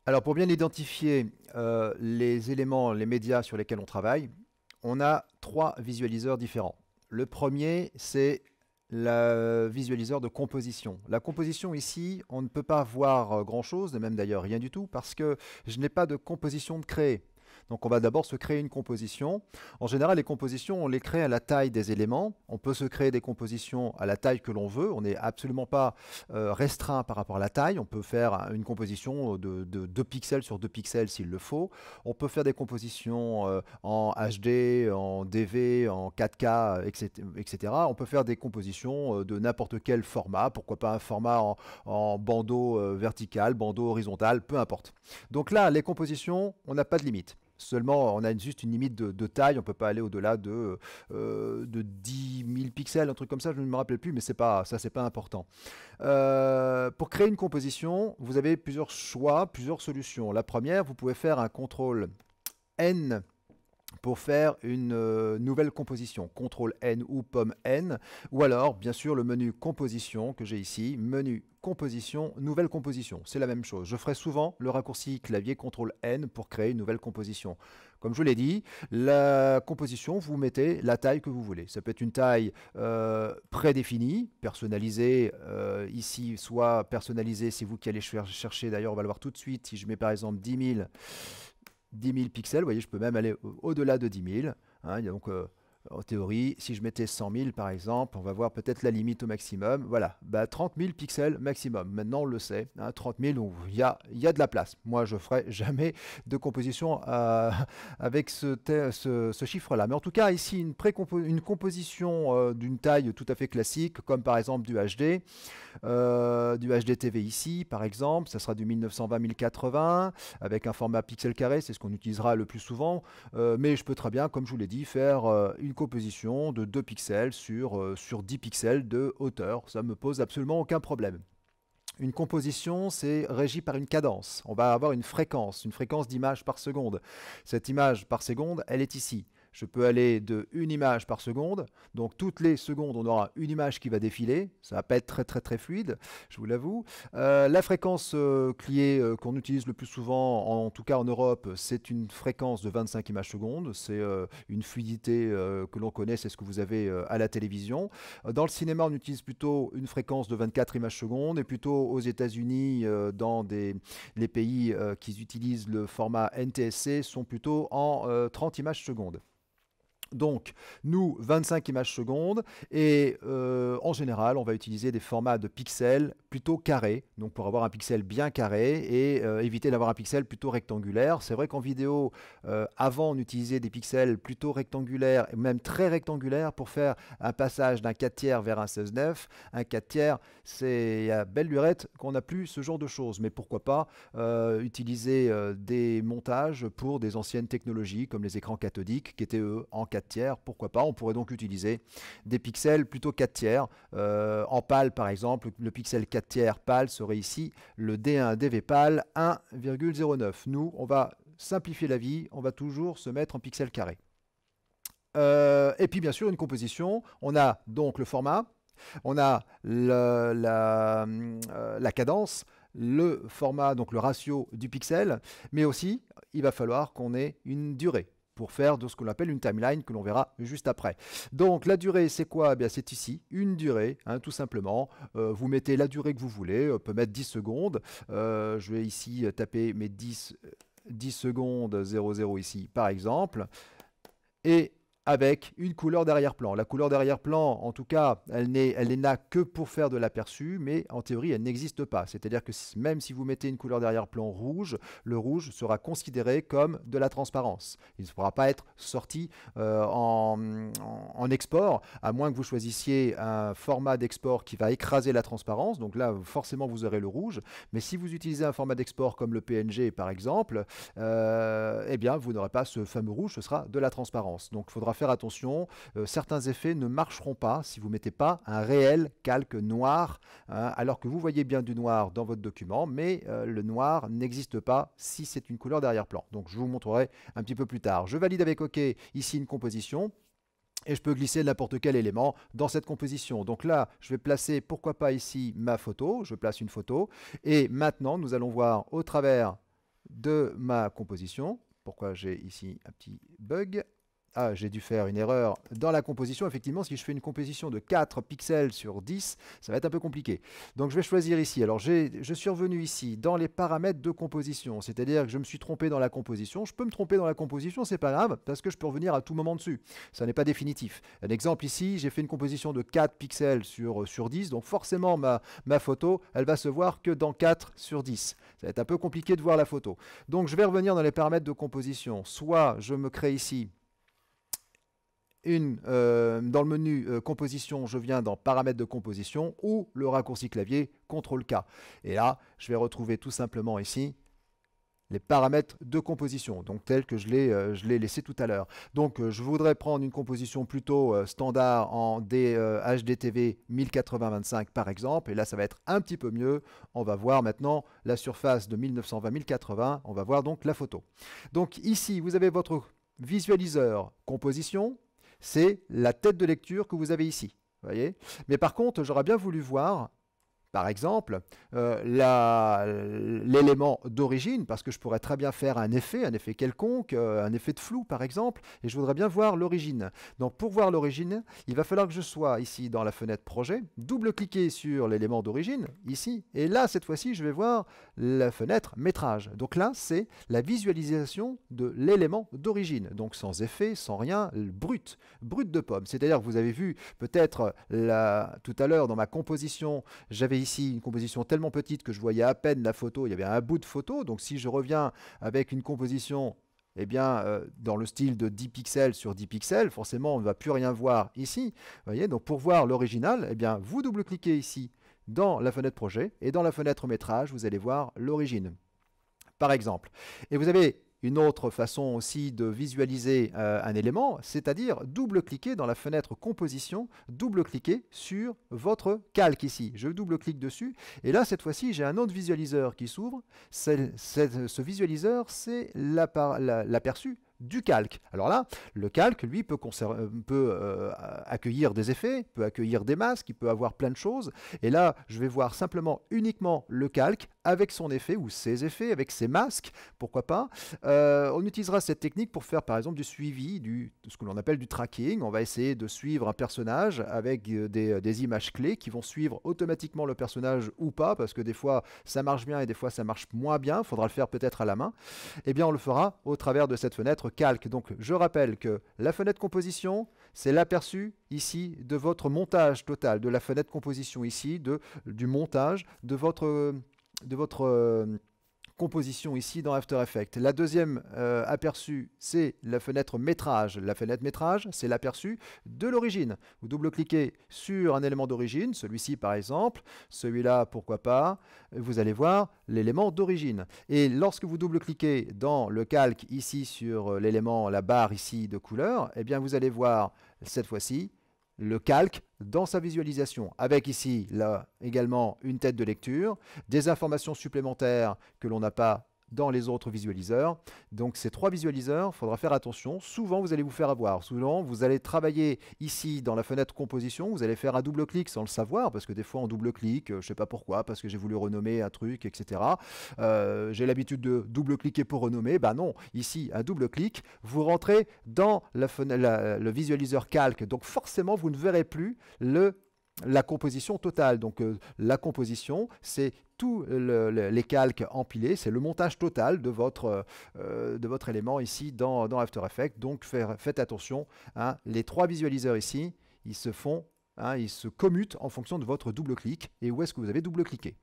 Alors pour bien identifier les éléments, les médias sur lesquels on travaille, on a trois visualiseurs différents. Le premier, c'est le visualiseur de composition. La composition ici, on ne peut pas voir grand-chose, même d'ailleurs rien du tout, parce que je n'ai pas de composition de créer. Donc on va d'abord se créer une composition. En général, les compositions, on les crée à la taille des éléments. On peut se créer des compositions à la taille que l'on veut. On n'est absolument pas restreint par rapport à la taille. On peut faire une composition de 2 pixels sur 2 pixels s'il le faut. On peut faire des compositions en HD, en DV, en 4K, etc. On peut faire des compositions de n'importe quel format. Pourquoi pas un format en bandeau vertical, bandeau horizontal, peu importe. Donc là, les compositions, on n'a pas de limite. Seulement, on a juste une limite de taille, on ne peut pas aller au-delà de 10 000 pixels, un truc comme ça, je ne me rappelle plus, mais c'est pas, ça, c'est pas important. Pour créer une composition, vous avez plusieurs choix, plusieurs solutions. La première, vous pouvez faire un contrôle N pour faire une nouvelle composition, CTRL N ou pomme N, ou alors bien sûr le menu composition que j'ai ici, menu composition, nouvelle composition, c'est la même chose. Je ferai souvent le raccourci clavier CTRL N pour créer une nouvelle composition. Comme je vous l'ai dit, la composition, vous mettez la taille que vous voulez. Ça peut être une taille prédéfinie, personnalisée, ici, soit personnalisée, c'est vous qui allez chercher, d'ailleurs on va le voir tout de suite, si je mets par exemple 10 000 pixels, vous voyez, je peux même aller au-delà de 10 000. Hein, donc, en théorie, si je mettais 100 000 par exemple, on va voir peut-être la limite au maximum. Voilà, 30 000 pixels maximum. Maintenant, on le sait, hein, 30 000, il y a de la place. Moi, je ne ferai jamais de composition avec ce chiffre-là. Mais en tout cas, ici, une composition d'une taille tout à fait classique, comme par exemple du HD. Du HDTV ici, par exemple, ça sera du 1920-1080 avec un format pixel carré, c'est ce qu'on utilisera le plus souvent. Mais je peux très bien, comme je vous l'ai dit, faire une composition de 2 pixels sur 10 pixels de hauteur. Ça ne me pose absolument aucun problème. Une composition, c'est régi par une cadence. On va avoir une fréquence d'image par seconde. Cette image par seconde, elle est ici. Je peux aller de une image par seconde, donc toutes les secondes on aura une image qui va défiler, ça va pas être très fluide, je vous l'avoue. La fréquence qu'on utilise le plus souvent, en tout cas en Europe, c'est une fréquence de 25 images secondes, c'est une fluidité que l'on connaît, c'est ce que vous avez à la télévision. Dans le cinéma on utilise plutôt une fréquence de 24 images secondes, et plutôt aux États-Unis, dans les pays qui utilisent le format NTSC, sont plutôt en 30 images secondes. Donc, nous, 25 images secondes, et en général, on va utiliser des formats de pixels plutôt carrés, donc pour avoir un pixel bien carré, et éviter d'avoir un pixel plutôt rectangulaire. C'est vrai qu'en vidéo, avant, on utilisait des pixels plutôt rectangulaires, et même très rectangulaires, pour faire un passage d'un 4/3 vers un 16:9. Un 4/3, c'est à belle lurette qu'on n'a plus ce genre de choses, mais pourquoi pas utiliser des montages pour des anciennes technologies, comme les écrans cathodiques, qui étaient eux en 4/3, pourquoi pas. On pourrait donc utiliser des pixels plutôt 4/3. En PAL par exemple, le pixel 4/3 PAL serait ici le D1 DV PAL 1,09. Nous, on va simplifier la vie, on va toujours se mettre en pixels carrés. Et puis bien sûr une composition, on a donc le format, on a la cadence, le format, donc le ratio du pixel, mais aussi il va falloir qu'on ait une durée pour faire de ce qu'on appelle une timeline que l'on verra juste après. Donc la durée c'est quoi? Eh bien c'est ici, une durée, hein, tout simplement. Vous mettez la durée que vous voulez, on peut mettre 10 secondes. Je vais ici taper mes 10 secondes 00 ici par exemple. Et avec une couleur d'arrière-plan. La couleur d'arrière-plan, en tout cas, elle n'est là que pour faire de l'aperçu, mais en théorie, elle n'existe pas. C'est-à-dire que même si vous mettez une couleur d'arrière-plan rouge, le rouge sera considéré comme de la transparence. Il ne pourra pas être sorti en export, à moins que vous choisissiez un format d'export qui va écraser la transparence. Donc là, forcément, vous aurez le rouge. Mais si vous utilisez un format d'export comme le PNG, par exemple, eh bien, vous n'aurez pas ce fameux rouge, ce sera de la transparence. Donc, il faudra faire attention, certains effets ne marcheront pas si vous ne mettez pas un réel calque noir, hein, alors que vous voyez bien du noir dans votre document, mais le noir n'existe pas si c'est une couleur d'arrière-plan. Donc je vous montrerai un petit peu plus tard. Je valide avec OK ici une composition. Et je peux glisser n'importe quel élément dans cette composition. Donc là, je vais placer, pourquoi pas ici, ma photo. Je place une photo. Et maintenant, nous allons voir au travers de ma composition. Pourquoi j'ai ici un petit bug? Ah, j'ai dû faire une erreur dans la composition. Effectivement, si je fais une composition de 4 pixels sur 10, ça va être un peu compliqué. Donc, je vais choisir ici. Alors, je suis revenu ici dans les paramètres de composition. C'est-à-dire que je me suis trompé dans la composition. Je peux me tromper dans la composition, c'est pas grave, parce que je peux revenir à tout moment dessus. Ça n'est pas définitif. Un exemple ici, j'ai fait une composition de 4 pixels sur 10. Donc, forcément, ma photo, elle va se voir que dans 4 sur 10. Ça va être un peu compliqué de voir la photo. Donc, je vais revenir dans les paramètres de composition. Soit je me crée ici dans le menu composition, je viens dans paramètres de composition ou le raccourci clavier CTRL-K. Et là, je vais retrouver tout simplement ici les paramètres de composition, donc tels que je l'ai laissé tout à l'heure. Donc je voudrais prendre une composition plutôt standard en HDTV 1080-25 par exemple, et là ça va être un petit peu mieux. On va voir maintenant la surface de 1920-1080, on va voir donc la photo. Donc ici, vous avez votre visualiseur composition. C'est la tête de lecture que vous avez ici. Voyez. Mais par contre, j'aurais bien voulu voir, par exemple, l'élément d'origine, parce que je pourrais très bien faire un effet quelconque, un effet de flou par exemple, et je voudrais bien voir l'origine. Donc pour voir l'origine, il va falloir que je sois ici dans la fenêtre projet, double-cliquer sur l'élément d'origine, ici, et là cette fois-ci je vais voir la fenêtre métrage. Donc là c'est la visualisation de l'élément d'origine, donc sans effet, sans rien, brut de pomme. C'est-à-dire que vous avez vu peut-être tout à l'heure dans ma composition, j'avais ici une composition tellement petite que je voyais à peine la photo, il y avait un bout de photo, donc si je reviens avec une composition dans le style de 10 pixels sur 10 pixels, forcément on ne va plus rien voir ici. Voyez, donc pour voir l'original, vous double-cliquez ici dans la fenêtre projet et dans la fenêtre métrage, vous allez voir l'origine, par exemple. Et vous avez une autre façon aussi de visualiser un élément, c'est-à-dire double-cliquer dans la fenêtre composition, double-cliquer sur votre calque ici. Je double-clique dessus et là cette fois-ci j'ai un autre visualiseur qui s'ouvre. Ce visualiseur c'est l'aperçu du calque. Alors là, le calque, lui, peut accueillir des effets, peut accueillir des masques, il peut avoir plein de choses. Et là, je vais voir simplement uniquement le calque avec son effet ou ses effets, avec ses masques, pourquoi pas. On utilisera cette technique pour faire par exemple du suivi, ce que l'on appelle du tracking. On va essayer de suivre un personnage avec des images clés qui vont suivre automatiquement le personnage ou pas, parce que des fois ça marche bien et des fois ça marche moins bien. Il faudra le faire peut-être à la main. Eh bien, on le fera au travers de cette fenêtre calque. Donc je rappelle que la fenêtre composition, c'est l'aperçu ici de votre montage total, de la fenêtre composition ici, du montage de votre composition ici dans After Effects. La deuxième aperçu, c'est la fenêtre métrage. La fenêtre métrage, c'est l'aperçu de l'origine. Vous double-cliquez sur un élément d'origine, celui-ci par exemple, celui-là pourquoi pas, vous allez voir l'élément d'origine. Et lorsque vous double-cliquez dans le calque ici sur l'élément, la barre ici de couleur, eh bien vous allez voir cette fois-ci le calque dans sa visualisation, avec ici là également une tête de lecture, des informations supplémentaires que l'on n'a pas dans les autres visualiseurs. Donc ces trois visualiseurs, il faudra faire attention. Souvent, vous allez vous faire avoir. Souvent, vous allez travailler ici dans la fenêtre composition, vous allez faire un double-clic sans le savoir, parce que des fois, on double-clique, je ne sais pas pourquoi, parce que j'ai voulu renommer un truc, etc. J'ai l'habitude de double-cliquer pour renommer. Ben non, ici, un double-clic, vous rentrez dans le visualiseur calque. Donc forcément, vous ne verrez plus la composition totale. Donc la composition, c'est tous les calques empilés, c'est le montage total de votre élément ici dans After Effects. Donc faites attention, hein, les trois visualiseurs ici, ils se commutent en fonction de votre double-clic et où est-ce que vous avez double-cliqué.